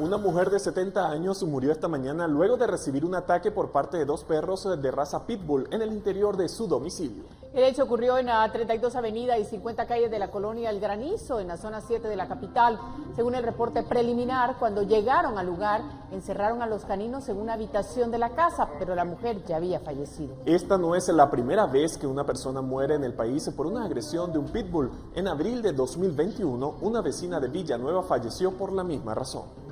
Una mujer de 70 años murió esta mañana luego de recibir un ataque por parte de dos perros de raza Pitbull en el interior de su domicilio. El hecho ocurrió en la 32 Avenida y 50 calles de la colonia El Granizo, en la zona 7 de la capital. Según el reporte preliminar, cuando llegaron al lugar, encerraron a los caninos en una habitación de la casa, pero la mujer ya había fallecido. Esta no es la primera vez que una persona muere en el país por una agresión de un Pitbull. En abril de 2021, una vecina de Villanueva falleció por la misma razón.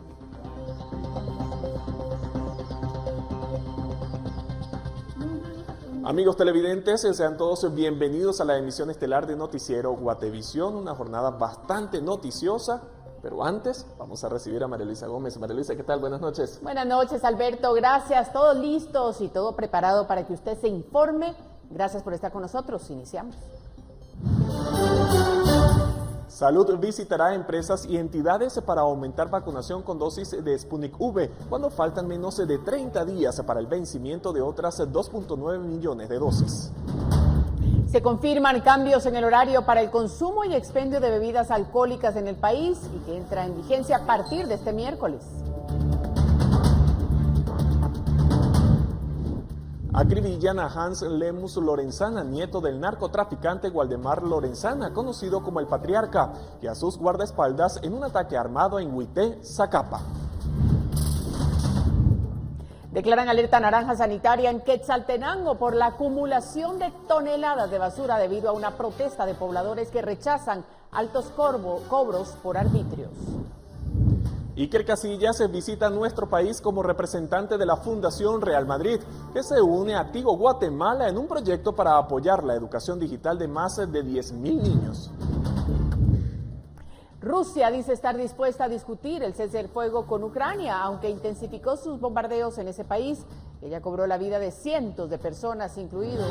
Amigos televidentes, sean todos bienvenidos a la emisión estelar de Noticiero Guatevisión, una jornada bastante noticiosa, pero antes vamos a recibir a María Luisa Gómez. María Luisa, ¿qué tal? Buenas noches. Buenas noches, Alberto, gracias, todos listos y todo preparado para que usted se informe. Gracias por estar con nosotros, iniciamos. Salud visitará empresas y entidades para aumentar vacunación con dosis de Sputnik V cuando faltan menos de 30 días para el vencimiento de otras 2.9 millones de dosis. Se confirman cambios en el horario para el consumo y expendio de bebidas alcohólicas en el país y que entra en vigencia a partir de este miércoles. Acribillan a Hans Lemus Lorenzana, nieto del narcotraficante Waldemar Lorenzana, conocido como el Patriarca, y a sus guardaespaldas en un ataque armado en Huité, Zacapa. Declaran alerta naranja sanitaria en Quetzaltenango por la acumulación de toneladas de basura debido a una protesta de pobladores que rechazan altos cobros por arbitrios. Iker Casillas visita nuestro país como representante de la Fundación Real Madrid, que se une a Tigo Guatemala en un proyecto para apoyar la educación digital de más de 10.000 niños. Rusia dice estar dispuesta a discutir el cese del fuego con Ucrania, aunque intensificó sus bombardeos en ese país. Ella cobró la vida de cientos de personas, incluidos.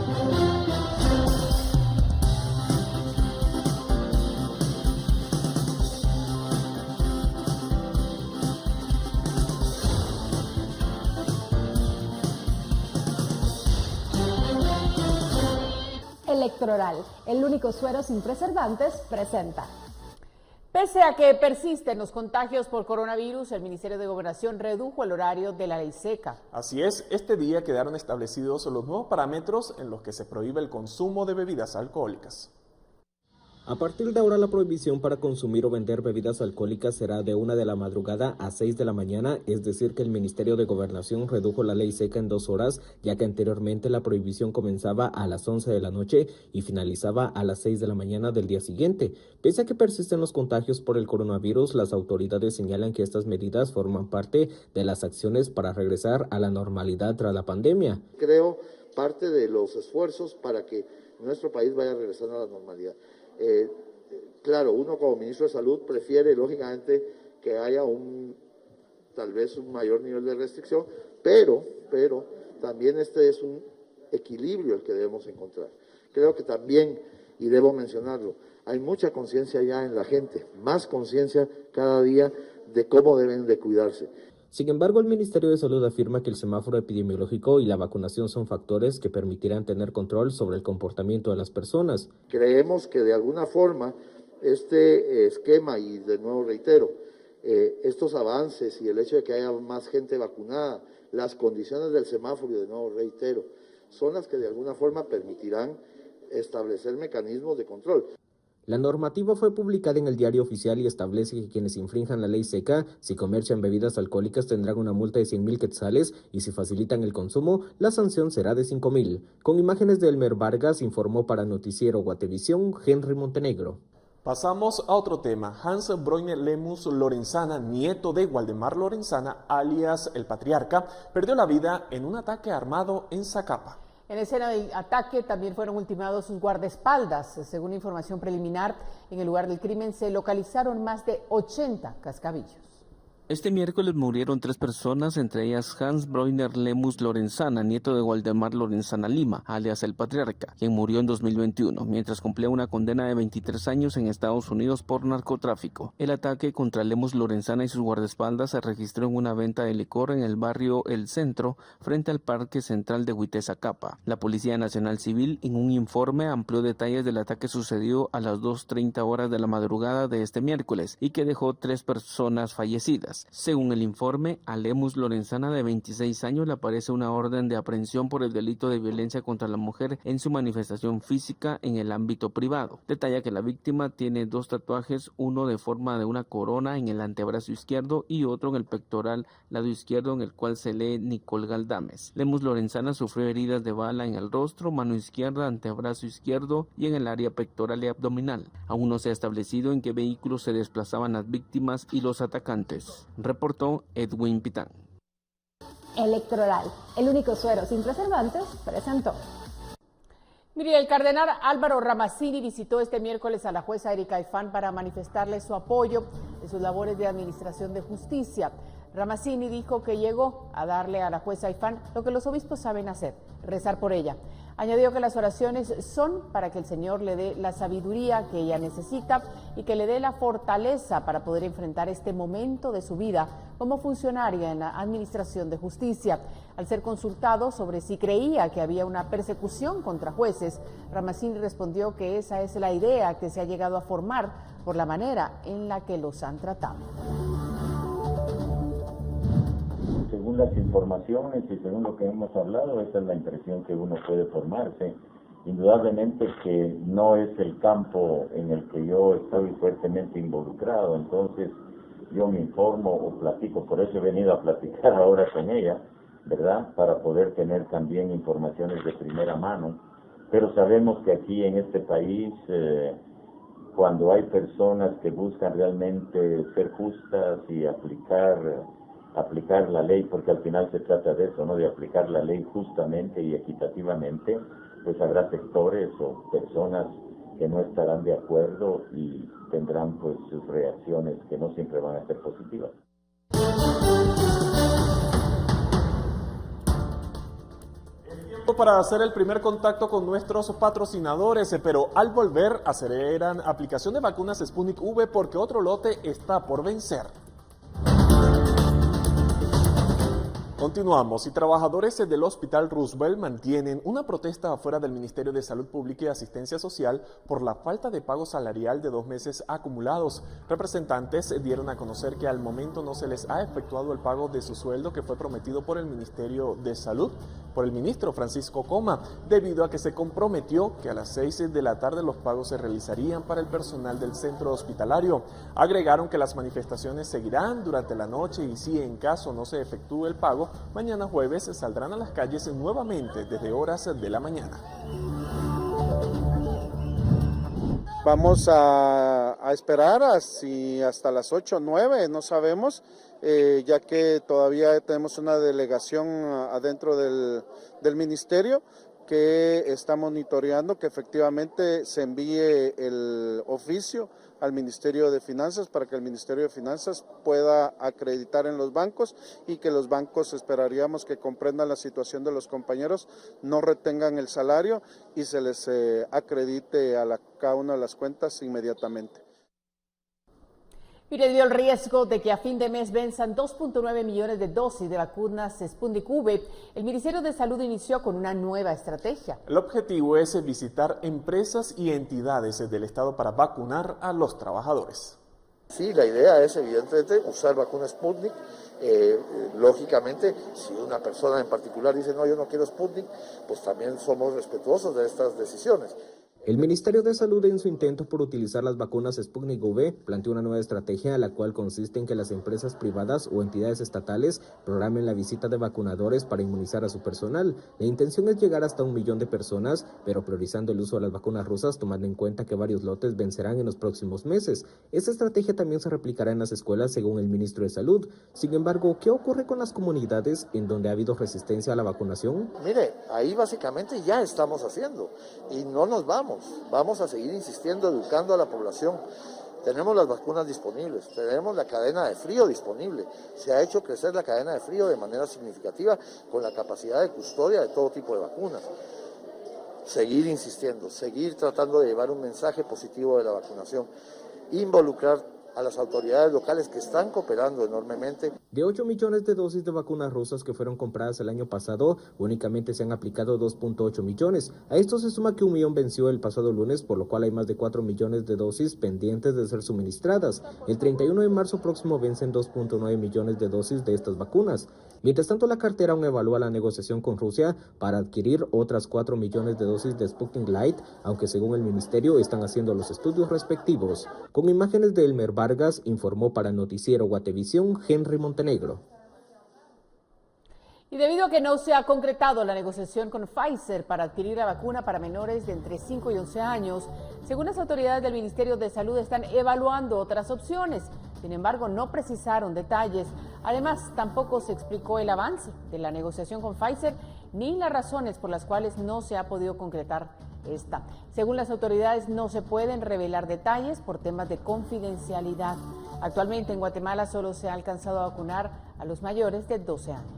Electroral, el único suero sin preservantes, presenta. Pese a que persisten los contagios por coronavirus, el Ministerio de Gobernación redujo el horario de la ley seca. Así es, este día quedaron establecidos los nuevos parámetros en los que se prohíbe el consumo de bebidas alcohólicas. A partir de ahora, la prohibición para consumir o vender bebidas alcohólicas será de 1 de la madrugada a 6 de la mañana, es decir que el Ministerio de Gobernación redujo la ley seca en 2 horas, ya que anteriormente la prohibición comenzaba a las 11 de la noche y finalizaba a las 6 de la mañana del día siguiente. Pese a que persisten los contagios por el coronavirus, las autoridades señalan que estas medidas forman parte de las acciones para regresar a la normalidad tras la pandemia. Creo parte de los esfuerzos para que nuestro país vaya regresando a la normalidad. Claro, uno como ministro de Salud prefiere lógicamente que haya tal vez un mayor nivel de restricción, pero también este es un equilibrio el que debemos encontrar. Creo que también, y debo mencionarlo, hay mucha conciencia ya en la gente, más conciencia cada día de cómo deben de cuidarse. Sin embargo, el Ministerio de Salud afirma que el semáforo epidemiológico y la vacunación son factores que permitirán tener control sobre el comportamiento de las personas. Creemos que de alguna forma este esquema, y de nuevo reitero, estos avances y el hecho de que haya más gente vacunada, las condiciones del semáforo, y de nuevo reitero, son las que de alguna forma permitirán establecer mecanismos de control. La normativa fue publicada en el Diario Oficial y establece que quienes infrinjan la ley seca, si comercian bebidas alcohólicas, tendrán una multa de 100,000 quetzales y si facilitan el consumo, la sanción será de 5,000. Con imágenes de Elmer Vargas, informó para Noticiero Guatevisión, Henry Montenegro. Pasamos a otro tema. Hans Broiner Lemus Lorenzana, nieto de Waldemar Lorenzana, alias el Patriarca, perdió la vida en un ataque armado en Zacapa. En escena del ataque también fueron ultimados sus guardaespaldas. Según información preliminar, en el lugar del crimen se localizaron más de 80 cascabillos. Este miércoles murieron 3 personas, entre ellas Hans Broiner Lemus Lorenzana, nieto de Waldemar Lorenzana Lima, alias el Patriarca, quien murió en 2021, mientras cumplía una condena de 23 años en Estados Unidos por narcotráfico. El ataque contra Lemus Lorenzana y sus guardaespaldas se registró en una venta de licor en el barrio El Centro, frente al Parque Central de Huité, Zacapa. La Policía Nacional Civil, en un informe, amplió detalles del ataque sucedido a las 2:30 horas de la madrugada de este miércoles y que dejó 3 personas fallecidas. víctimas. Según el informe, a Lemus Lorenzana, de 26 años, le aparece una orden de aprehensión por el delito de violencia contra la mujer en su manifestación física en el ámbito privado. Detalla que la víctima tiene 2 tatuajes, uno de forma de una corona en el antebrazo izquierdo y otro en el pectoral lado izquierdo, en el cual se lee Nicole Galdames. Lemus Lorenzana sufrió heridas de bala en el rostro, mano izquierda, antebrazo izquierdo y en el área pectoral y abdominal. Aún no se ha establecido en qué vehículos se desplazaban las víctimas y los atacantes, reportó Edwin Pitán. Electoral, el único suero sin preservantes, presentó. Mire, el cardenal Álvaro Ramazzini visitó este miércoles a la jueza Erika Ifán para manifestarle su apoyo en sus labores de administración de justicia. Ramazzini dijo que llegó a darle a la jueza Ifán lo que los obispos saben hacer, rezar por ella. Añadió que las oraciones son para que el Señor le dé la sabiduría que ella necesita y que le dé la fortaleza para poder enfrentar este momento de su vida como funcionaria en la administración de justicia. Al ser consultado sobre si creía que había una persecución contra jueces, Ramazzini respondió que esa es la idea que se ha llegado a formar por la manera en la que los han tratado. Según las informaciones y según lo que hemos hablado, esa es la impresión que uno puede formarse. Indudablemente que no es el campo en el que yo estoy fuertemente involucrado, entonces yo me informo o platico, por eso he venido a platicar ahora con ella, ¿verdad? Para poder tener también informaciones de primera mano. Pero sabemos que aquí en este país, cuando hay personas que buscan realmente ser justas y aplicar la ley, porque al final se trata de eso, ¿no? De aplicar la ley justamente y equitativamente, pues habrá sectores o personas que no estarán de acuerdo y tendrán pues sus reacciones que no siempre van a ser positivas. Para hacer el primer contacto con nuestros patrocinadores, pero al volver aceleran aplicación de vacunas Sputnik V porque otro lote está por vencer. Continuamos, y trabajadores del Hospital Roosevelt mantienen una protesta afuera del Ministerio de Salud Pública y Asistencia Social por la falta de pago salarial de 2 meses acumulados. Representantes dieron a conocer que al momento no se les ha efectuado el pago de su sueldo que fue prometido por el Ministerio de Salud, por el ministro Francisco Coma, debido a que se comprometió que a las 6 de la tarde los pagos se realizarían para el personal del centro hospitalario. Agregaron que las manifestaciones seguirán durante la noche y si en caso no se efectúe el pago, mañana jueves saldrán a las calles nuevamente desde horas de la mañana. Vamos a esperar hasta las 8 o 9, no sabemos, ya que todavía tenemos una delegación adentro del ministerio que está monitoreando que efectivamente se envíe el oficio al Ministerio de Finanzas para que el Ministerio de Finanzas pueda acreditar en los bancos y que los bancos esperaríamos que comprendan la situación de los compañeros, no retengan el salario y se les acredite a cada una de las cuentas inmediatamente. Mire, debido al riesgo de que a fin de mes venzan 2.9 millones de dosis de vacunas Sputnik V, el Ministerio de Salud inició con una nueva estrategia. El objetivo es visitar empresas y entidades del Estado para vacunar a los trabajadores. Sí, la idea es evidentemente usar vacunas Sputnik. Lógicamente, si una persona en particular dice no, yo no quiero Sputnik, pues también somos respetuosos de estas decisiones. El Ministerio de Salud, en su intento por utilizar las vacunas Sputnik V, planteó una nueva estrategia, la cual consiste en que las empresas privadas o entidades estatales programen la visita de vacunadores para inmunizar a su personal. La intención es llegar hasta 1 millón de personas, pero priorizando el uso de las vacunas rusas, tomando en cuenta que varios lotes vencerán en los próximos meses. Esta estrategia también se replicará en las escuelas, según el ministro de Salud. Sin embargo, ¿qué ocurre con las comunidades en donde ha habido resistencia a la vacunación? Mire, ahí básicamente ya estamos haciendo y no nos vamos. Vamos a seguir insistiendo, educando a la población. Tenemos las vacunas disponibles, tenemos la cadena de frío disponible. Se ha hecho crecer la cadena de frío de manera significativa con la capacidad de custodia de todo tipo de vacunas. Seguir insistiendo, seguir tratando de llevar un mensaje positivo de la vacunación, involucrar a las autoridades locales que están cooperando enormemente. De 8 millones de dosis de vacunas rusas que fueron compradas el año pasado, únicamente se han aplicado 2.8 millones. A esto se suma que 1 millón venció el pasado lunes, por lo cual hay más de 4 millones de dosis pendientes de ser suministradas. El 31 de marzo próximo vencen 2.9 millones de dosis de estas vacunas. Mientras tanto, la cartera aún evalúa la negociación con Rusia para adquirir otras 4 millones de dosis de Sputnik Light, aunque según el ministerio están haciendo los estudios respectivos. Con imágenes de Elmer Vargas, informó para el noticiero Guatevisión Henry Montenegro. Y debido a que no se ha concretado la negociación con Pfizer para adquirir la vacuna para menores de entre 5 y 11 años, según las autoridades del Ministerio de Salud están evaluando otras opciones. Sin embargo, no precisaron detalles. Además, tampoco se explicó el avance de la negociación con Pfizer ni las razones por las cuales no se ha podido concretar esta. Según las autoridades, no se pueden revelar detalles por temas de confidencialidad. Actualmente en Guatemala solo se ha alcanzado a vacunar a los mayores de 12 años.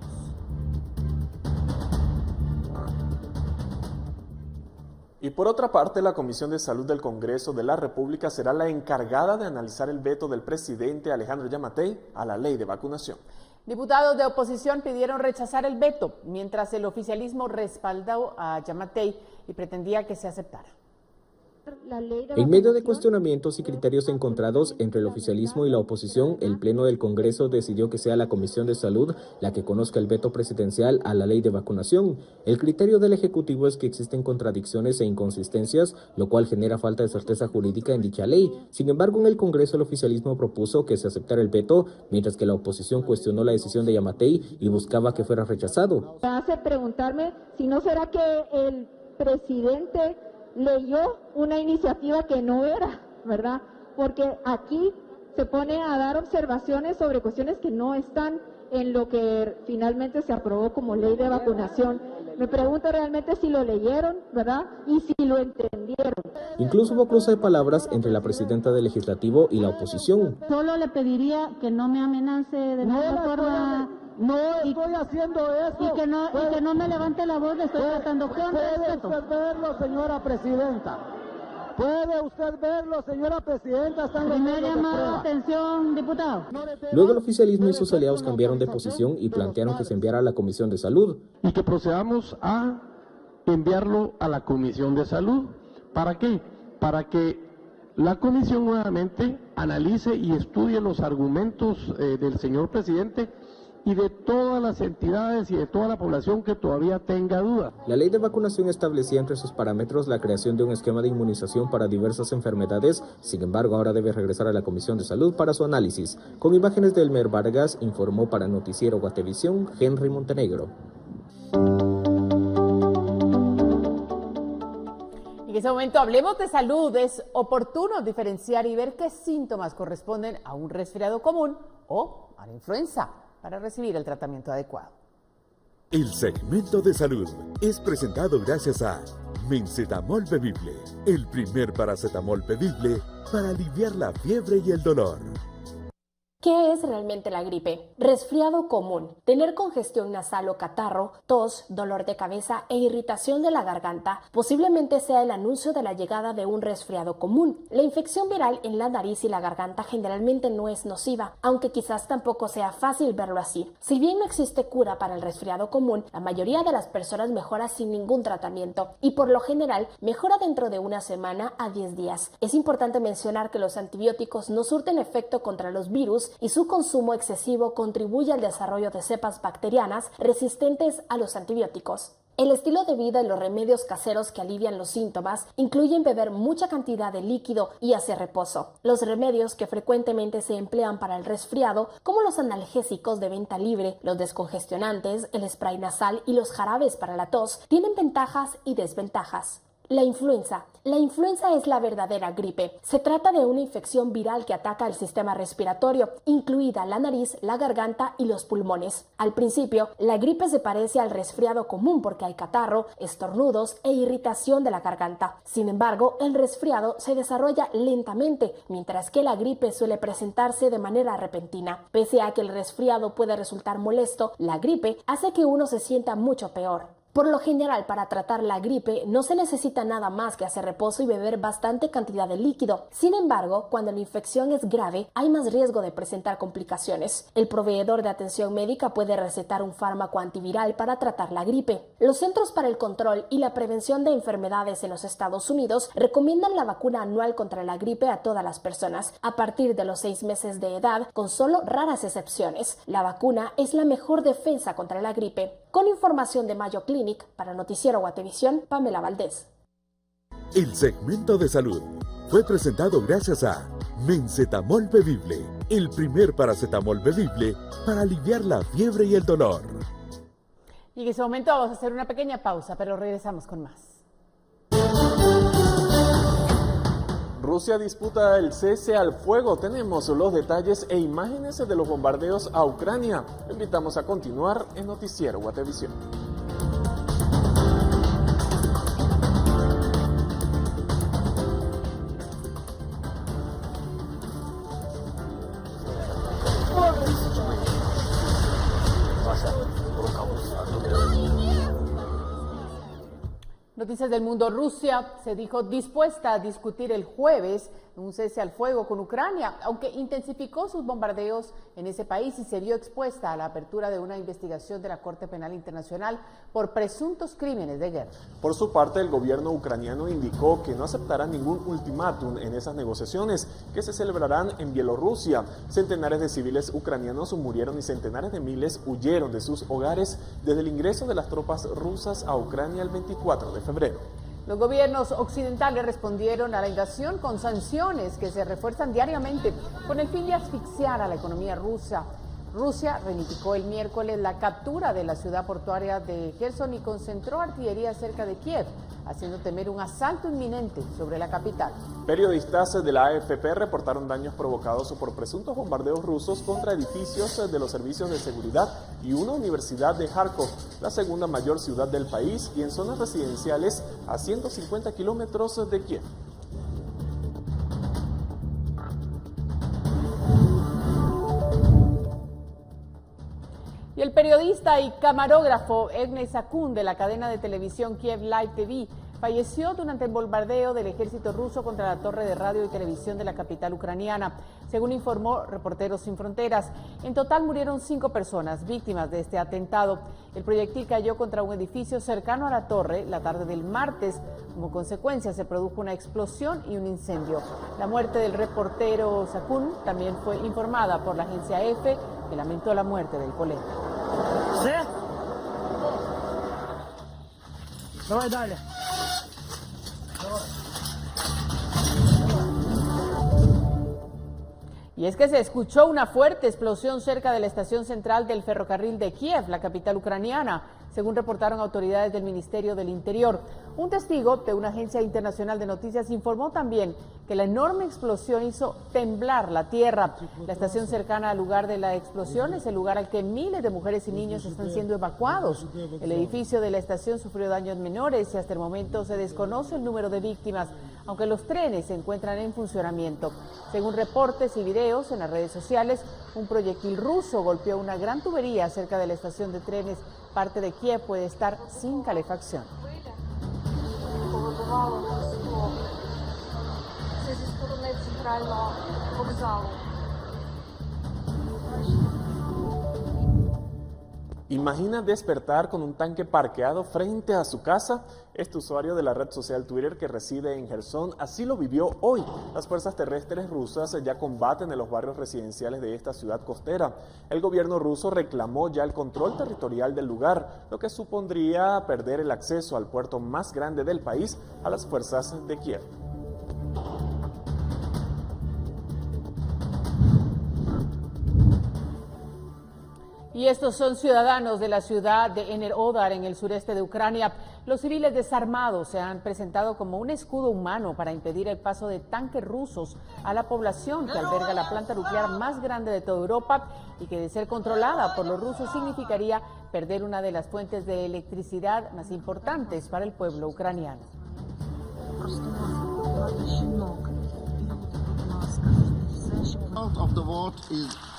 Y por otra parte, la Comisión de Salud del Congreso de la República será la encargada de analizar el veto del presidente Alejandro Yamatei a la ley de vacunación. Diputados de oposición pidieron rechazar el veto, mientras el oficialismo respaldó a Yamatei y pretendía que se aceptara. En medio de cuestionamientos y criterios encontrados entre el oficialismo y la oposición, el Pleno del Congreso decidió que sea la Comisión de Salud la que conozca el veto presidencial a la ley de vacunación. El criterio del Ejecutivo es que existen contradicciones e inconsistencias, lo cual genera falta de certeza jurídica en dicha ley. Sin embargo, en el Congreso el oficialismo propuso que se aceptara el veto, mientras que la oposición cuestionó la decisión de Yamatei y buscaba que fuera rechazado. Me hace preguntarme si no será que el presidente leyó una iniciativa que no era, ¿verdad? Porque aquí se pone a dar observaciones sobre cuestiones que no están en lo que finalmente se aprobó como ley de vacunación. Me pregunto realmente si lo leyeron, ¿verdad? Y si lo entendieron. Incluso hubo cruce de palabras entre la presidenta del Legislativo y la oposición. Solo le pediría que no me amenace de ninguna forma. No estoy haciendo eso. Y que no me levante la voz, le estoy tratando con respeto. Puede usted verlo, señora presidenta. Puede usted verlo, señora presidenta. Me ha llamado la atención, diputado. Luego el oficialismo y sus aliados cambiaron de posición y plantearon que se enviara a la Comisión de Salud. Y que procedamos a enviarlo a la Comisión de Salud. ¿Para qué? Para que la comisión nuevamente analice y estudie los argumentos del señor presidente y de todas las entidades y de toda la población que todavía tenga duda. La ley de vacunación establecía entre sus parámetros la creación de un esquema de inmunización para diversas enfermedades. Sin embargo, ahora debe regresar a la Comisión de Salud para su análisis. Con imágenes de Elmer Vargas, informó para Noticiero Guatevisión Henry Montenegro. En ese momento hablemos de salud. Es oportuno diferenciar y ver qué síntomas corresponden a un resfriado común o a la influenza para recibir el tratamiento adecuado. El segmento de salud es presentado gracias a Mencetamol Bebible, el primer paracetamol bebible para aliviar la fiebre y el dolor. ¿Qué es realmente la gripe? Resfriado común, tener congestión nasal o catarro, tos, dolor de cabeza e irritación de la garganta posiblemente sea el anuncio de la llegada de un resfriado común. La infección viral en la nariz y la garganta generalmente no es nociva, aunque quizás tampoco sea fácil verlo así. Si bien no existe cura para el resfriado común, la mayoría de las personas mejora sin ningún tratamiento y por lo general mejora dentro de una semana a 10 días. Es importante mencionar que los antibióticos no surten efecto contra los virus y su consumo excesivo contribuye al desarrollo de cepas bacterianas resistentes a los antibióticos. El estilo de vida y los remedios caseros que alivian los síntomas incluyen beber mucha cantidad de líquido y hacer reposo. Los remedios que frecuentemente se emplean para el resfriado, como los analgésicos de venta libre, los descongestionantes, el spray nasal y los jarabes para la tos, tienen ventajas y desventajas. La influenza. La influenza es la verdadera gripe. Se trata de una infección viral que ataca el sistema respiratorio, incluida la nariz, la garganta y los pulmones. Al principio, la gripe se parece al resfriado común porque hay catarro, estornudos e irritación de la garganta. Sin embargo, el resfriado se desarrolla lentamente, mientras que la gripe suele presentarse de manera repentina. Pese a que el resfriado puede resultar molesto, la gripe hace que uno se sienta mucho peor. Por lo general, para tratar la gripe no se necesita nada más que hacer reposo y beber bastante cantidad de líquido. Sin embargo, cuando la infección es grave, hay más riesgo de presentar complicaciones. El proveedor de atención médica puede recetar un fármaco antiviral para tratar la gripe. Los Centros para el Control y la Prevención de Enfermedades en los Estados Unidos recomiendan la vacuna anual contra la gripe a todas las personas a partir de los 6 meses de edad, con solo raras excepciones. La vacuna es la mejor defensa contra la gripe. Con información de Mayo Clinic, para Noticiero Guatevisión, Pamela Valdés. El segmento de salud fue presentado gracias a Mencetamol Bebible, el primer paracetamol bebible para aliviar la fiebre y el dolor. Y en ese momento vamos a hacer una pequeña pausa, pero regresamos con más. Rusia disputa el cese al fuego. Tenemos los detalles e imágenes de los bombardeos a Ucrania. Te invitamos a continuar en Noticiero Guatevisión. Noticias del mundo. Rusia se dijo dispuesta a discutir el jueves un cese al fuego con Ucrania, aunque intensificó sus bombardeos en ese país y se vio expuesta a la apertura de una investigación de la Corte Penal Internacional por presuntos crímenes de guerra. Por su parte, el gobierno ucraniano indicó que no aceptará ningún ultimátum en esas negociaciones que se celebrarán en Bielorrusia. Centenares de civiles ucranianos murieron y centenares de miles huyeron de sus hogares desde el ingreso de las tropas rusas a Ucrania el 24 de febrero. Los gobiernos occidentales respondieron a la invasión con sanciones que se refuerzan diariamente con el fin de asfixiar a la economía rusa. Rusia reivindicó el miércoles la captura de la ciudad portuaria de Kherson y concentró artillería cerca de Kiev, haciendo temer un asalto inminente sobre la capital. Periodistas de la AFP reportaron daños provocados por presuntos bombardeos rusos contra edificios de los servicios de seguridad y una universidad de Kharkov, la segunda mayor ciudad del país, y en zonas residenciales a 150 kilómetros de Kiev. Y el periodista y camarógrafo Evgeny Sakun de la cadena de televisión Kiev Live TV falleció durante el bombardeo del ejército ruso contra la torre de radio y televisión de la capital ucraniana, según informó Reporteros Sin Fronteras. En total murieron 5 personas víctimas de este atentado. El proyectil cayó contra un edificio cercano a la torre la tarde del martes. Como consecuencia se produjo una explosión y un incendio. La muerte del reportero Sakun también fue informada por la agencia EFE, que lamentó la muerte del colega. ¿Sí? Давай далі. Y es que se escuchó una fuerte explosión cerca de la estación central del ferrocarril de Kiev, la capital ucraniana, según reportaron autoridades del Ministerio del Interior. Un testigo de una agencia internacional de noticias informó también que la enorme explosión hizo temblar la tierra. La estación cercana al lugar de la explosión es el lugar al que miles de mujeres y niños están siendo evacuados. El edificio de la estación sufrió daños menores y hasta el momento se desconoce el número de víctimas, aunque los trenes se encuentran en funcionamiento. Según reportes y videos en las redes sociales, un proyectil ruso golpeó una gran tubería cerca de la estación de trenes. Parte de Kiev puede estar sin calefacción. ¿Imagina despertar con un tanque parqueado frente a su casa? Este usuario de la red social Twitter, que reside en Kherson, así lo vivió hoy. Las fuerzas terrestres rusas ya combaten en los barrios residenciales de esta ciudad costera. El gobierno ruso reclamó ya el control territorial del lugar, lo que supondría perder el acceso al puerto más grande del país a las fuerzas de Kiev. Y estos son ciudadanos de la ciudad de Enerhodar, en el sureste de Ucrania. Los civiles desarmados se han presentado como un escudo humano para impedir el paso de tanques rusos a la población que alberga la planta nuclear más grande de toda Europa y que, de ser controlada por los rusos, significaría perder una de las fuentes de electricidad más importantes para el pueblo ucraniano.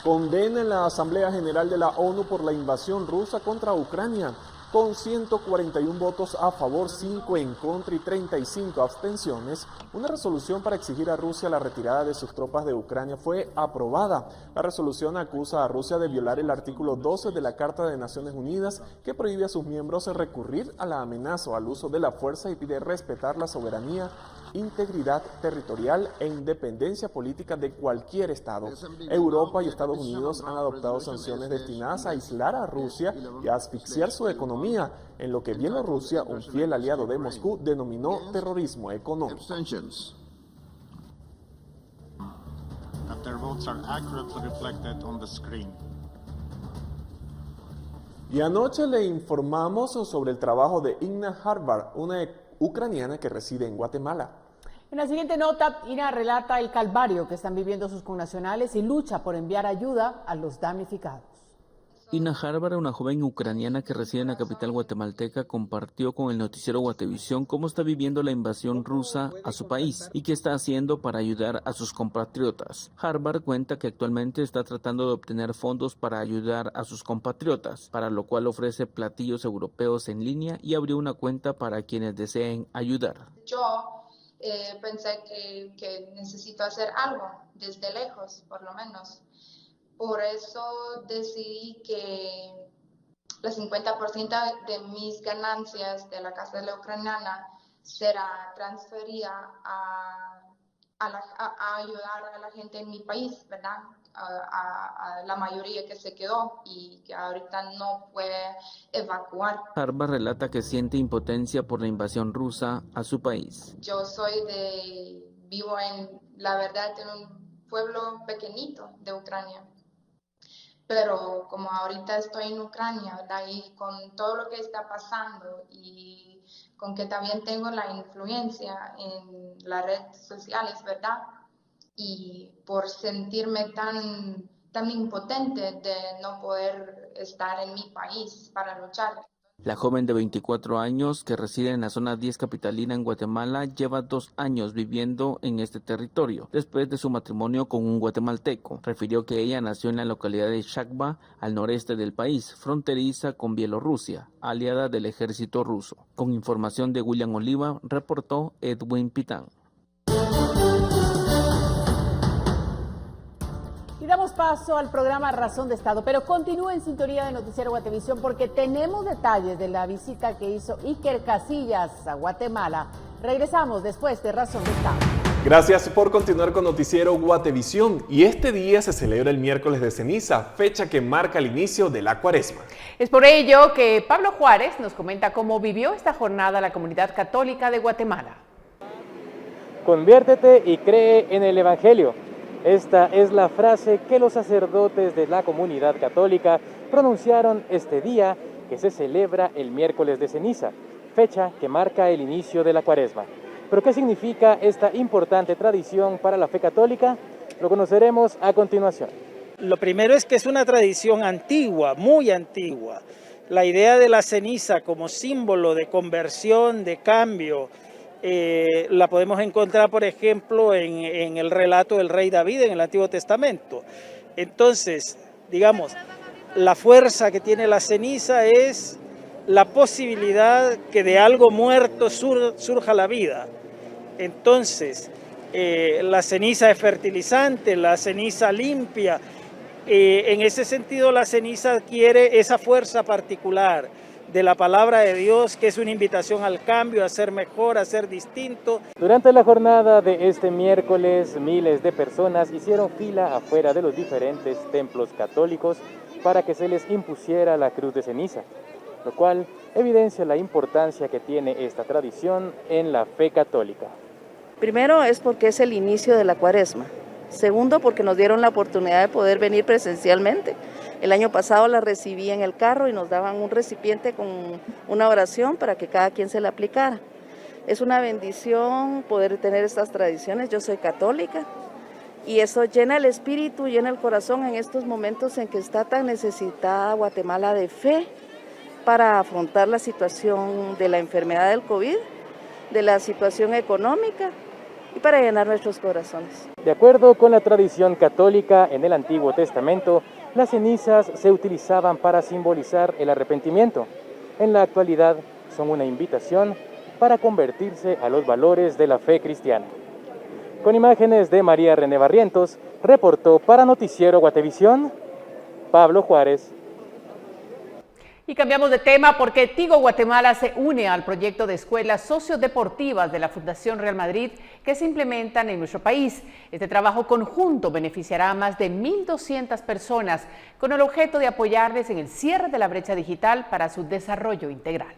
Condena la Asamblea General de la ONU por la invasión rusa contra Ucrania. Con 141 votos a favor, 5 en contra y 35 abstenciones, una resolución para exigir a Rusia la retirada de sus tropas de Ucrania fue aprobada. La resolución acusa a Rusia de violar el artículo 12 de la Carta de Naciones Unidas, que prohíbe a sus miembros recurrir a la amenaza o al uso de la fuerza y pide respetar la soberanía, integridad territorial e independencia política de cualquier Estado. Europa y Estados Unidos han adoptado sanciones destinadas a aislar a Rusia y a asfixiar su economía, en lo que Bielorrusia, un fiel aliado de Moscú, denominó terrorismo económico. Y anoche le informamos sobre el trabajo de Inna Harbar, una ucraniana que reside en Guatemala. En la siguiente nota, Ina relata el calvario que están viviendo sus connacionales y lucha por enviar ayuda a los damnificados. Inna Harbar, una joven ucraniana que reside en la capital guatemalteca, compartió con el noticiero Guatevisión cómo está viviendo la invasión rusa a su país y qué está haciendo para ayudar a sus compatriotas. Harbar cuenta que actualmente está tratando de obtener fondos para ayudar a sus compatriotas, para lo cual ofrece platillos europeos en línea y abrió una cuenta para quienes deseen ayudar. Yo pensé que necesito hacer algo, desde lejos por lo menos. Por eso decidí que el 50% de mis ganancias de la casa de la ucraniana será transferida a ayudar a la gente en mi país, ¿verdad? A la mayoría que se quedó y que ahorita no puede evacuar. Harbar relata que siente impotencia por la invasión rusa a su país. Yo vivo en un pueblo pequeñito de Ucrania. Pero como ahorita estoy en Ucrania, ¿verdad? Y con todo lo que está pasando y con que también tengo la influencia en las redes sociales, ¿verdad? Y por sentirme tan impotente de no poder estar en mi país para luchar. La joven de 24 años, que reside en la zona 10 capitalina en Guatemala, lleva 2 años viviendo en este territorio, después de su matrimonio con un guatemalteco. Refirió que ella nació en la localidad de Shakba, al noreste del país, fronteriza con Bielorrusia, aliada del ejército ruso. Con información de William Oliva, reportó Edwin Pitán. Y damos paso al programa Razón de Estado, pero continúe en sintonía de Noticiero Guatevisión porque tenemos detalles de la visita que hizo Iker Casillas a Guatemala. Regresamos después de Razón de Estado. Gracias por continuar con Noticiero Guatevisión. Y este día se celebra el miércoles de ceniza, fecha que marca el inicio de la Cuaresma. Es por ello que Pablo Juárez nos comenta cómo vivió esta jornada la comunidad católica de Guatemala. Conviértete y cree en el Evangelio. Esta es la frase que los sacerdotes de la comunidad católica pronunciaron este día que se celebra el miércoles de ceniza, fecha que marca el inicio de la Cuaresma. ¿Pero qué significa esta importante tradición para la fe católica? Lo conoceremos a continuación. Lo primero es que es una tradición antigua, muy antigua. La idea de la ceniza como símbolo de conversión, de cambio, la podemos encontrar, por ejemplo, en el relato del rey David en el Antiguo Testamento. Entonces, digamos, la fuerza que tiene la ceniza es la posibilidad que de algo muerto surja la vida. Entonces, la ceniza es fertilizante, la ceniza limpia. En ese sentido, la ceniza adquiere esa fuerza particular de la palabra de Dios, que es una invitación al cambio, a ser mejor, a ser distinto. Durante la jornada de este miércoles, miles de personas hicieron fila afuera de los diferentes templos católicos para que se les impusiera la cruz de ceniza, lo cual evidencia la importancia que tiene esta tradición en la fe católica. Primero es porque es el inicio de la Cuaresma. Segundo, porque nos dieron la oportunidad de poder venir presencialmente. El año pasado la recibí en el carro y nos daban un recipiente con una oración para que cada quien se la aplicara. Es una bendición poder tener estas tradiciones. Yo soy católica y eso llena el espíritu, llena el corazón en estos momentos en que está tan necesitada Guatemala de fe para afrontar la situación de la enfermedad del COVID, de la situación económica y para llenar nuestros corazones. De acuerdo con la tradición católica, en el Antiguo Testamento, las cenizas se utilizaban para simbolizar el arrepentimiento. en la actualidad son una invitación para convertirse a los valores de la fe cristiana. Con imágenes de María René Barrientos, reportó para Noticiero Guatevisión, Pablo Juárez. Y cambiamos de tema porque Tigo Guatemala se une al proyecto de escuelas sociodeportivas de la Fundación Real Madrid que se implementan en nuestro país. Este trabajo conjunto beneficiará a más de 1.200 personas con el objeto de apoyarles en el cierre de la brecha digital para su desarrollo integral.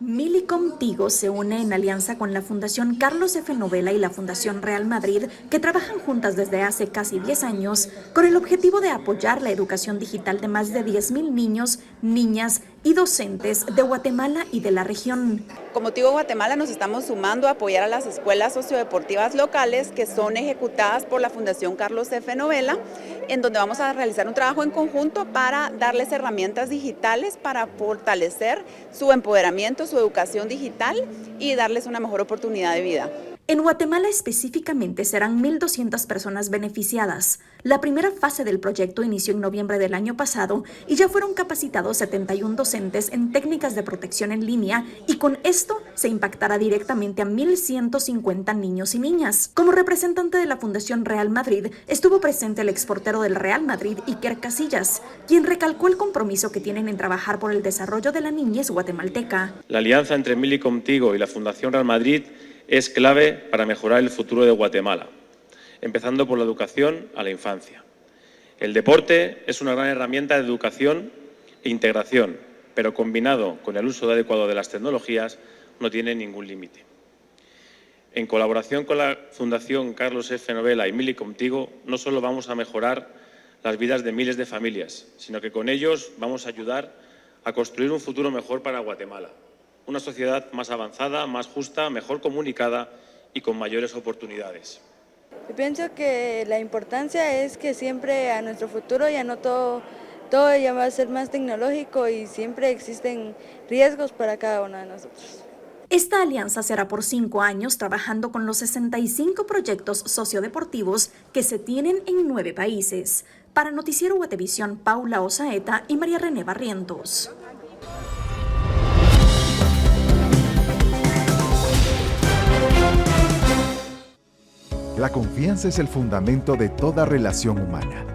Millicom Tigo se une en alianza con la Fundación Carlos F. Novela y la Fundación Real Madrid, que trabajan juntas desde hace casi 10 años con el objetivo de apoyar la educación digital de más de 10.000 niños, niñas y docentes de Guatemala y de la región. Como Tigo Guatemala nos estamos sumando a apoyar a las escuelas sociodeportivas locales que son ejecutadas por la Fundación Carlos F. Novela, en donde vamos a realizar un trabajo en conjunto para darles herramientas digitales para fortalecer su empoderamiento, su educación digital y darles una mejor oportunidad de vida. En Guatemala específicamente serán 1.200 personas beneficiadas. La primera fase del proyecto inició en noviembre del año pasado y ya fueron capacitados 71 docentes en técnicas de protección en línea y con esto se impactará directamente a 1.150 niños y niñas. Como representante de la Fundación Real Madrid estuvo presente el exportero del Real Madrid, Iker Casillas, quien recalcó el compromiso que tienen en trabajar por el desarrollo de la niñez guatemalteca. La alianza entre Millicom Tigo y la Fundación Real Madrid es clave para mejorar el futuro de Guatemala, empezando por la educación a la infancia. El deporte es una gran herramienta de educación e integración, pero combinado con el uso adecuado de las tecnologías no tiene ningún límite. En colaboración con la Fundación Carlos F. Novela y Millicom Tigo, no solo vamos a mejorar las vidas de miles de familias, sino que con ellos vamos a ayudar a construir un futuro mejor para Guatemala. Una sociedad más avanzada, más justa, mejor comunicada y con mayores oportunidades. Yo pienso que la importancia es que siempre a nuestro futuro ya no todo ya va a ser más tecnológico y siempre existen riesgos para cada uno de nosotros. Esta alianza será por 5 años trabajando con los 65 proyectos sociodeportivos que se tienen en 9 países. Para Noticiero Guatevisión, Paula Osaeta y María René Barrientos. La confianza es el fundamento de toda relación humana.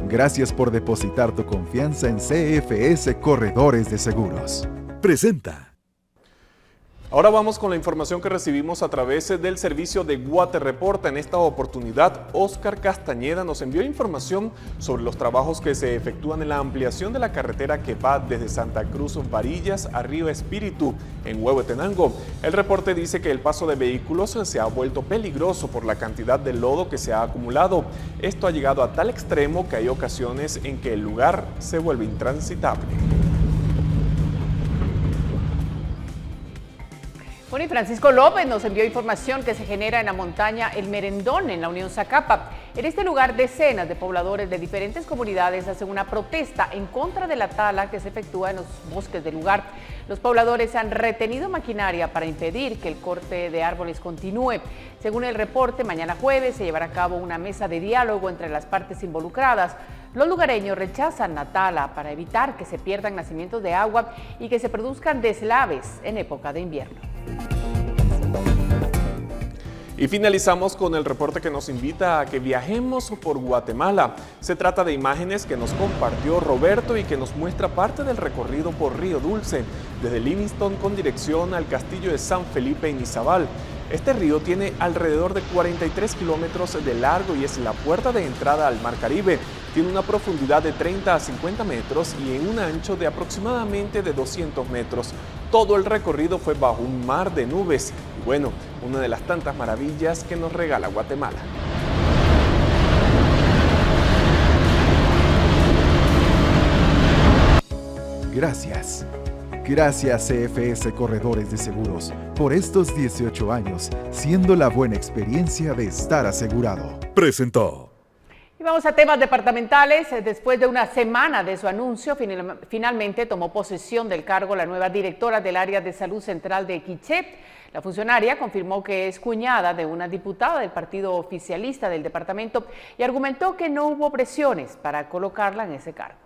Gracias por depositar tu confianza en CFS Corredores de Seguros. Presenta. Ahora vamos con la información que recibimos a través del servicio de Guate Reporta. En esta oportunidad, Óscar Castañeda nos envió información sobre los trabajos que se efectúan en la ampliación de la carretera que va desde Santa Cruz Varillas a Río Espíritu, en Huehuetenango. El reporte dice que el paso de vehículos se ha vuelto peligroso por la cantidad de lodo que se ha acumulado. Esto ha llegado a tal extremo que hay ocasiones en que el lugar se vuelve intransitable. Bueno, y Francisco López nos envió información que se genera en la montaña El Merendón, en la Unión Zacapa. En este lugar, decenas de pobladores de diferentes comunidades hacen una protesta en contra de la tala que se efectúa en los bosques del lugar. Los pobladores han retenido maquinaria para impedir que el corte de árboles continúe. Según el reporte, mañana jueves se llevará a cabo una mesa de diálogo entre las partes involucradas. Los lugareños rechazan la tala para evitar que se pierdan nacimientos de agua y que se produzcan deslaves en época de invierno. Y finalizamos con el reporte que nos invita a que viajemos por Guatemala. Se trata de imágenes que nos compartió Roberto y que nos muestra parte del recorrido por Río Dulce, desde Livingston con dirección al castillo de San Felipe en Izabal. Este río tiene alrededor de 43 kilómetros de largo y es la puerta de entrada al Mar Caribe. Tiene una profundidad de 30 a 50 metros y en un ancho de aproximadamente de 200 metros. Todo el recorrido fue bajo un mar de nubes. Y bueno, una de las tantas maravillas que nos regala Guatemala. Gracias. Gracias CFS Corredores de Seguros por estos 18 años, siendo la buena experiencia de estar asegurado. Presentó. Y vamos a temas departamentales. Después de una semana de su anuncio, finalmente tomó posesión del cargo la nueva directora del área de salud central de Quiché. La funcionaria confirmó que es cuñada de una diputada del partido oficialista del departamento y argumentó que no hubo presiones para colocarla en ese cargo.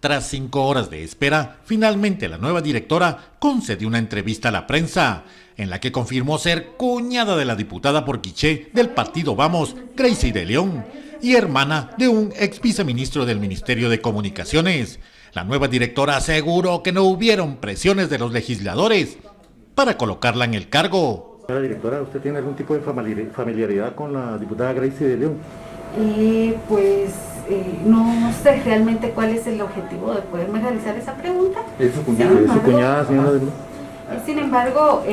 Tras 5 horas de espera, finalmente la nueva directora concedió una entrevista a la prensa, en la que confirmó ser cuñada de la diputada por Quiché del partido Vamos, Gracie de León, y hermana de un ex viceministro del Ministerio de Comunicaciones. La nueva directora aseguró que no hubieron presiones de los legisladores para colocarla en el cargo. Señora directora, ¿usted tiene algún tipo de familiaridad con la diputada Gracie de León? No sé realmente cuál es el objetivo de poderme realizar esa pregunta. ¿Es su cuñada, señora de León? Sin embargo,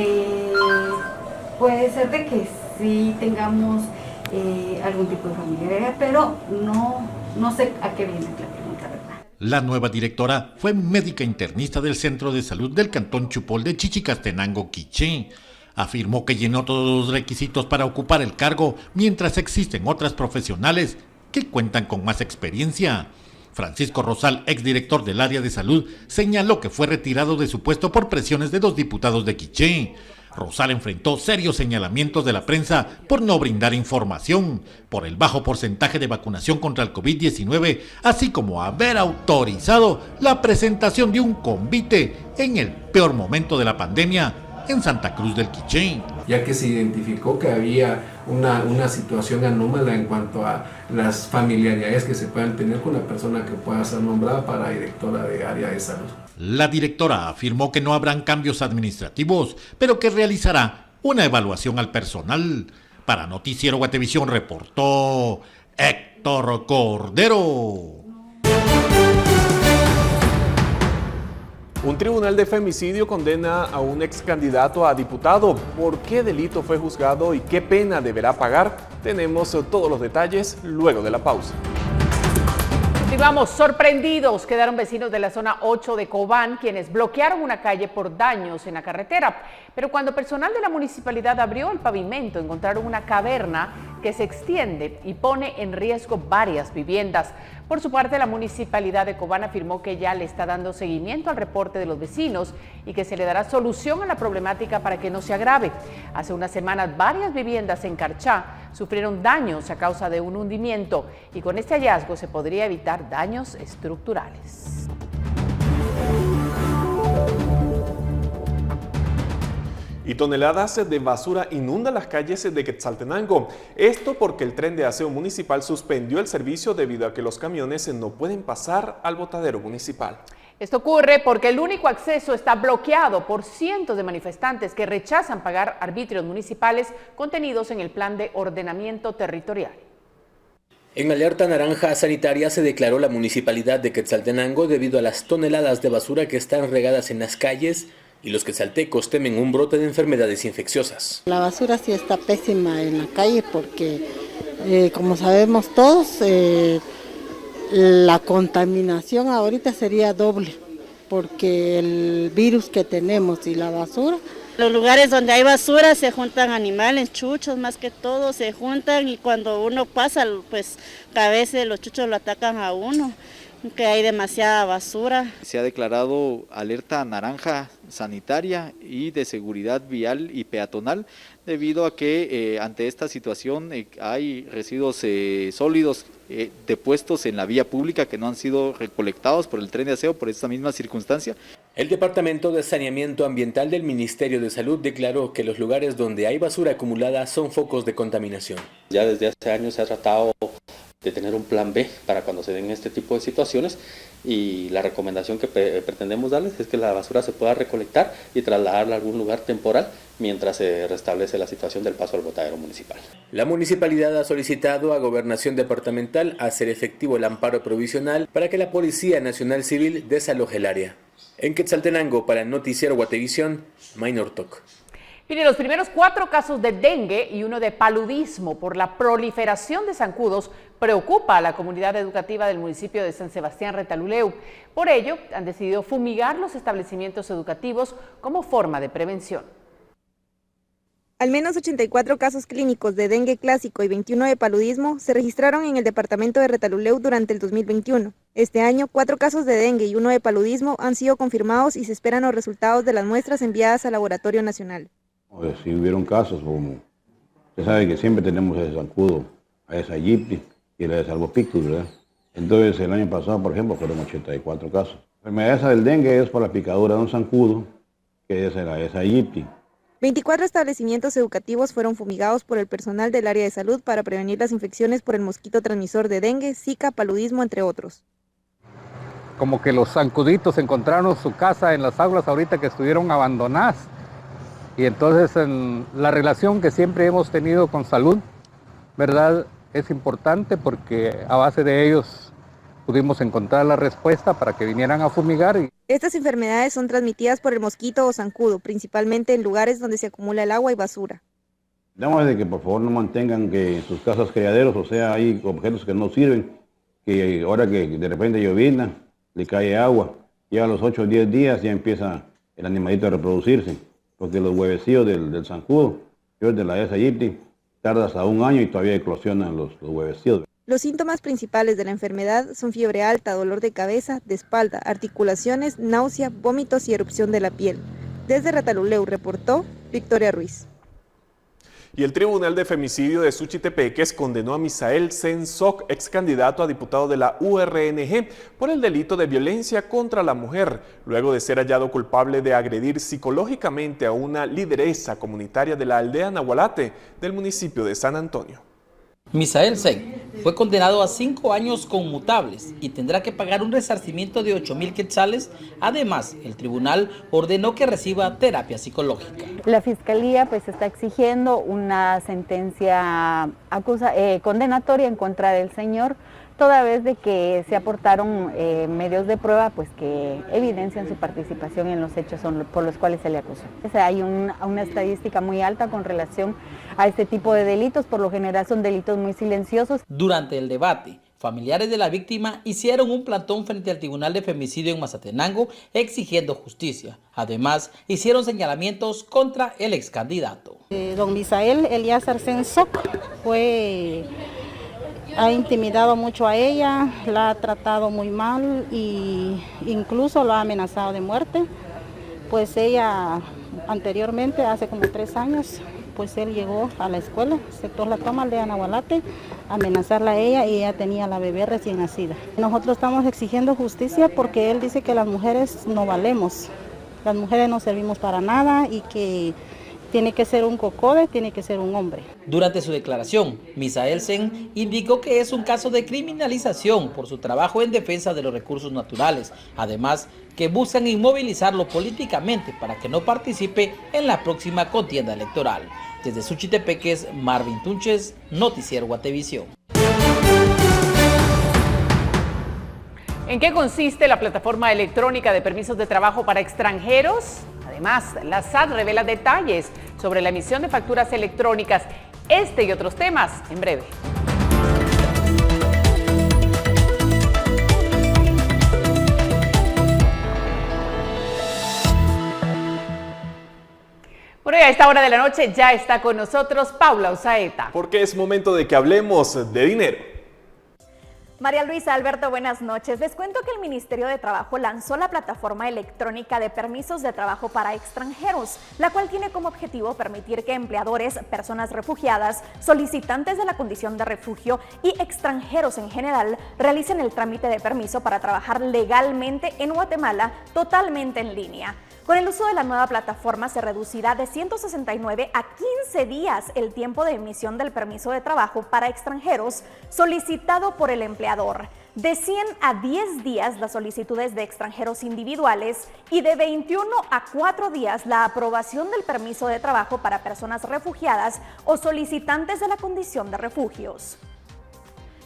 puede ser de que sí tengamos algún tipo de familiaridad, pero no sé a qué viene la pregunta, ¿verdad? La nueva directora fue médica internista del Centro de Salud del Cantón Chupol de Chichicastenango, Quiché. Afirmó que llenó todos los requisitos para ocupar el cargo, mientras existen otras profesionales que cuentan con más experiencia. Francisco Rosal, exdirector del área de salud, señaló que fue retirado de su puesto por presiones de 2 diputados de Quiché. Rosal enfrentó serios señalamientos de la prensa por no brindar información, por el bajo porcentaje de vacunación contra el COVID-19, así como haber autorizado la presentación de un convite en el peor momento de la pandemia en Santa Cruz del Quiché. Ya que se identificó que había una situación anómala en cuanto a las familiaridades que se puedan tener con la persona que pueda ser nombrada para directora de área de salud. La directora afirmó que no habrán cambios administrativos, pero que realizará una evaluación al personal. Para Noticiero Guatevisión reportó Héctor Cordero. Un tribunal de femicidio condena a un ex candidato a diputado. ¿Por qué delito fue juzgado y qué pena deberá pagar? Tenemos todos los detalles luego de la pausa. Continuamos. Sorprendidos quedaron vecinos de la zona 8 de Cobán, quienes bloquearon una calle por daños en la carretera. Pero cuando personal de la municipalidad abrió el pavimento, encontraron una caverna que se extiende y pone en riesgo varias viviendas. Por su parte, la municipalidad de Cobán afirmó que ya le está dando seguimiento al reporte de los vecinos y que se le dará solución a la problemática para que no se agrave. Hace unas semanas, varias viviendas en Carchá sufrieron daños a causa de un hundimiento y con este hallazgo se podría evitar daños estructurales. Y toneladas de basura inundan las calles de Quetzaltenango. Esto porque el tren de aseo municipal suspendió el servicio debido a que los camiones no pueden pasar al botadero municipal. Esto ocurre porque el único acceso está bloqueado por cientos de manifestantes que rechazan pagar arbitrios municipales contenidos en el Plan de Ordenamiento Territorial. En alerta naranja sanitaria se declaró la municipalidad de Quetzaltenango debido a las toneladas de basura que están regadas en las calles y los quetzaltecos temen un brote de enfermedades infecciosas. La basura sí está pésima en la calle porque, como sabemos todos, la contaminación ahorita sería doble, porque el virus que tenemos y la basura. Los lugares donde hay basura se juntan animales, chuchos más que todo, se juntan y cuando uno pasa, pues a veces los chuchos lo atacan a uno, que hay demasiada basura. Se ha declarado alerta naranja sanitaria y de seguridad vial y peatonal debido a que ante esta situación hay residuos sólidos depuestos en la vía pública que no han sido recolectados por el tren de aseo por esta misma circunstancia. El Departamento de Saneamiento Ambiental del Ministerio de Salud declaró que los lugares donde hay basura acumulada son focos de contaminación. Ya desde hace años se ha tratado de tener un plan B para cuando se den este tipo de situaciones y la recomendación que pretendemos darles es que la basura se pueda recolectar y trasladarla a algún lugar temporal mientras se restablece la situación del paso al botadero municipal. La municipalidad ha solicitado a Gobernación Departamental hacer efectivo el amparo provisional para que la Policía Nacional Civil desaloje el área. En Quetzaltenango, para el Noticiero Guatevisión, Minor Talk. Mire, los primeros 4 casos de dengue y uno de paludismo por la proliferación de zancudos preocupa a la comunidad educativa del municipio de San Sebastián Retaluleu. Por ello, han decidido fumigar los establecimientos educativos como forma de prevención. Al menos 84 casos clínicos de dengue clásico y 21 de paludismo se registraron en el departamento de Retaluleu durante el 2021. Este año, 4 casos de dengue y 1 de paludismo han sido confirmados y se esperan los resultados de las muestras enviadas al Laboratorio Nacional. Si hubieron casos, como usted sabe que siempre tenemos el zancudo, a esa Yipri y la de Salvopictus, ¿verdad? Entonces el año pasado, por ejemplo, fueron 84 casos. La enfermedad esa del dengue es por la picadura de un zancudo, que es la Aegypti. 24 establecimientos educativos fueron fumigados por el personal del área de salud para prevenir las infecciones por el mosquito transmisor de dengue, zika, paludismo, entre otros. Como que los zancuditos encontraron su casa en las aulas ahorita que estuvieron abandonadas. Y entonces la relación que siempre hemos tenido con salud, ¿verdad?, es importante porque a base de ellos pudimos encontrar la respuesta para que vinieran a fumigar. Estas enfermedades son transmitidas por el mosquito o zancudo, principalmente en lugares donde se acumula el agua y basura. Damos de que por favor no mantengan que sus casas criaderos, o sea, hay objetos que no sirven, que ahora que de repente llovizna, le cae agua, ya a los 8 o 10 días ya empieza el animalito a reproducirse, porque los huevecillos del zancudo, de la Aegypti, tarda hasta 1 año y todavía eclosionan los huevecillos. Los síntomas principales de la enfermedad son fiebre alta, dolor de cabeza, de espalda, articulaciones, náusea, vómitos y erupción de la piel. Desde Retaluleu reportó Victoria Ruiz. Y el Tribunal de Femicidio de Suchitepeques condenó a Misael Sensoc, ex candidato a diputado de la URNG, por el delito de violencia contra la mujer, luego de ser hallado culpable de agredir psicológicamente a una lideresa comunitaria de la aldea Nahualate del municipio de San Antonio. Misael Sen fue condenado a 5 años conmutables y tendrá que pagar un resarcimiento de 8,000 quetzales. Además, el tribunal ordenó que reciba terapia psicológica. La fiscalía pues está exigiendo una sentencia condenatoria en contra del señor, toda vez de que se aportaron medios de prueba pues que evidencian su participación en los hechos por los cuales se le acusó. O sea, hay una estadística muy alta con relación a este tipo de delitos, por lo general son delitos muy silenciosos. Durante el debate, familiares de la víctima hicieron un plantón frente al Tribunal de Femicidio en Mazatenango exigiendo justicia. Además, hicieron señalamientos contra el ex candidato. Don Misael Elíasar Sensoc ha intimidado mucho a ella, la ha tratado muy mal e incluso lo ha amenazado de muerte. Pues ella anteriormente, hace como 3 años, pues él llegó a la escuela, sector La Toma, aldea Nahualate, a amenazarla a ella y ella tenía la bebé recién nacida. Nosotros estamos exigiendo justicia porque él dice que las mujeres no valemos, las mujeres no servimos para nada y que tiene que ser un cocode, tiene que ser un hombre. Durante su declaración, Misael Sen indicó que es un caso de criminalización por su trabajo en defensa de los recursos naturales. Además, que buscan inmovilizarlo políticamente para que no participe en la próxima contienda electoral. Desde Suchitepeques, Marvin Tunches, Noticiero Guatevisión. ¿En qué consiste la plataforma electrónica de permisos de trabajo para extranjeros? Además, la SAT revela detalles sobre la emisión de facturas electrónicas. Este y otros temas en breve. Bueno, y a esta hora de la noche ya está con nosotros Paula Usaeta. Porque es momento de que hablemos de dinero. María Luisa, Alberto, buenas noches. Les cuento que el Ministerio de Trabajo lanzó la plataforma electrónica de permisos de trabajo para extranjeros, la cual tiene como objetivo permitir que empleadores, personas refugiadas, solicitantes de la condición de refugio y extranjeros en general realicen el trámite de permiso para trabajar legalmente en Guatemala totalmente en línea. Con el uso de la nueva plataforma se reducirá de 169 a 15 días el tiempo de emisión del permiso de trabajo para extranjeros solicitado por el empleador, de 100 a 10 días las solicitudes de extranjeros individuales y de 21 a 4 días la aprobación del permiso de trabajo para personas refugiadas o solicitantes de la condición de refugios.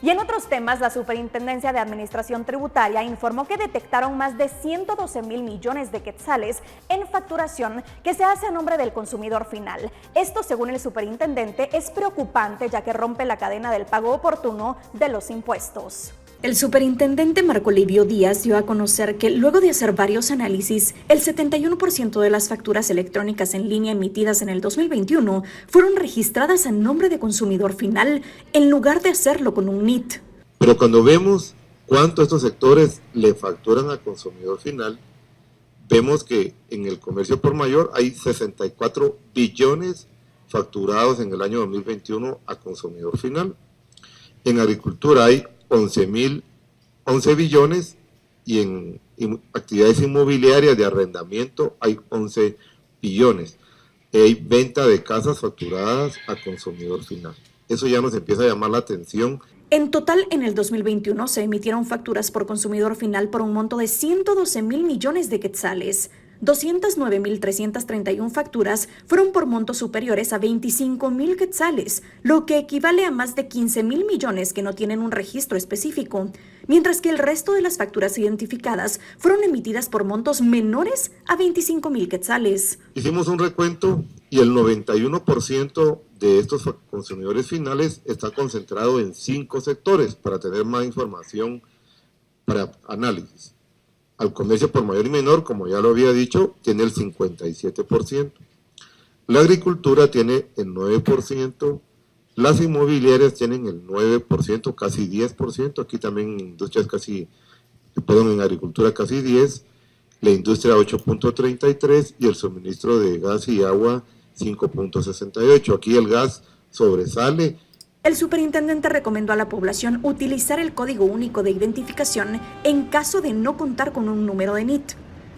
Y en otros temas, la Superintendencia de Administración Tributaria informó que detectaron más de 112,000 millones de quetzales en facturación que se hace a nombre del consumidor final. Esto, según el superintendente, es preocupante ya que rompe la cadena del pago oportuno de los impuestos. El superintendente Marco Livio Díaz dio a conocer que luego de hacer varios análisis, el 71% de las facturas electrónicas en línea emitidas en el 2021 fueron registradas a nombre de consumidor final en lugar de hacerlo con un NIT. Pero cuando vemos cuánto estos sectores le facturan al consumidor final, vemos que en el comercio por mayor hay 64 billones facturados en el año 2021 a consumidor final. En agricultura hay 11,000 11 billones y en actividades inmobiliarias de arrendamiento hay 11 billones. Hay venta de casas facturadas a consumidor final. Eso ya nos empieza a llamar la atención. En total, en el 2021 se emitieron facturas por consumidor final por un monto de 112,000 millones de quetzales. 209,331 facturas fueron por montos superiores a 25,000 quetzales, lo que equivale a más de 15,000 millones que no tienen un registro específico, mientras que el resto de las facturas identificadas fueron emitidas por montos menores a 25,000 quetzales. Hicimos un recuento y el 91% de estos consumidores finales está concentrado en 5 sectores para tener más información para análisis. Al comercio por mayor y menor, como ya lo había dicho, tiene el 57%. La agricultura tiene el 9%. Las inmobiliarias tienen el 9%, casi 10%. Aquí también en industrias en agricultura casi 10%. La industria 8.33% y el suministro de gas y agua 5.68%. Aquí el gas sobresale. El superintendente recomendó a la población utilizar el Código Único de Identificación en caso de no contar con un número de NIT.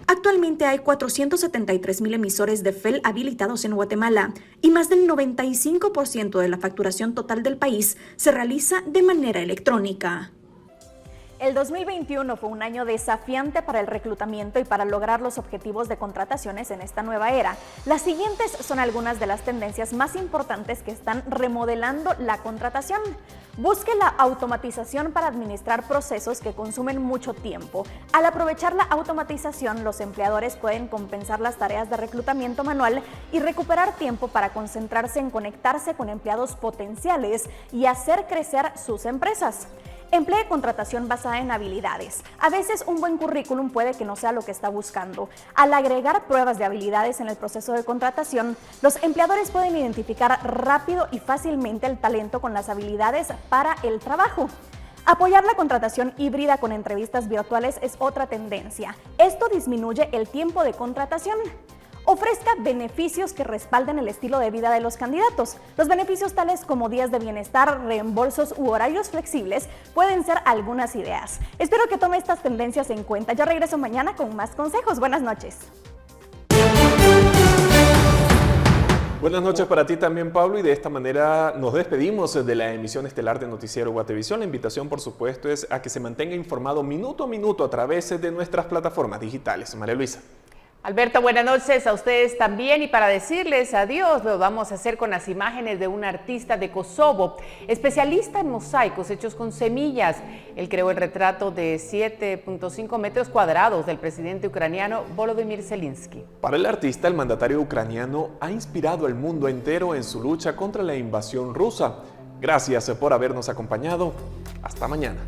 Actualmente hay 473,000 emisores de FEL habilitados en Guatemala y más del 95% de la facturación total del país se realiza de manera electrónica. El 2021 fue un año desafiante para el reclutamiento y para lograr los objetivos de contrataciones en esta nueva era. Las siguientes son algunas de las tendencias más importantes que están remodelando la contratación. Busque la automatización para administrar procesos que consumen mucho tiempo. Al aprovechar la automatización, los empleadores pueden compensar las tareas de reclutamiento manual y recuperar tiempo para concentrarse en conectarse con empleados potenciales y hacer crecer sus empresas. Emplee contratación basada en habilidades. A veces un buen currículum puede que no sea lo que está buscando. Al agregar pruebas de habilidades en el proceso de contratación, los empleadores pueden identificar rápido y fácilmente el talento con las habilidades para el trabajo. Apoyar la contratación híbrida con entrevistas virtuales es otra tendencia. Esto disminuye el tiempo de contratación. Ofrezca beneficios que respalden el estilo de vida de los candidatos. Los beneficios tales como días de bienestar, reembolsos u horarios flexibles pueden ser algunas ideas. Espero que tome estas tendencias en cuenta. Yo regreso mañana con más consejos. Buenas noches. Buenas noches para ti también, Pablo, y de esta manera nos despedimos de la emisión estelar de Noticiero Guatevisión. La invitación, por supuesto, es a que se mantenga informado minuto a minuto a través de nuestras plataformas digitales. María Luisa. Alberto, buenas noches a ustedes también, y para decirles adiós lo vamos a hacer con las imágenes de un artista de Kosovo, especialista en mosaicos hechos con semillas. Él creó el retrato de 7.5 metros cuadrados del presidente ucraniano Volodymyr Zelensky. Para el artista, el mandatario ucraniano ha inspirado al mundo entero en su lucha contra la invasión rusa. Gracias por habernos acompañado. Hasta mañana.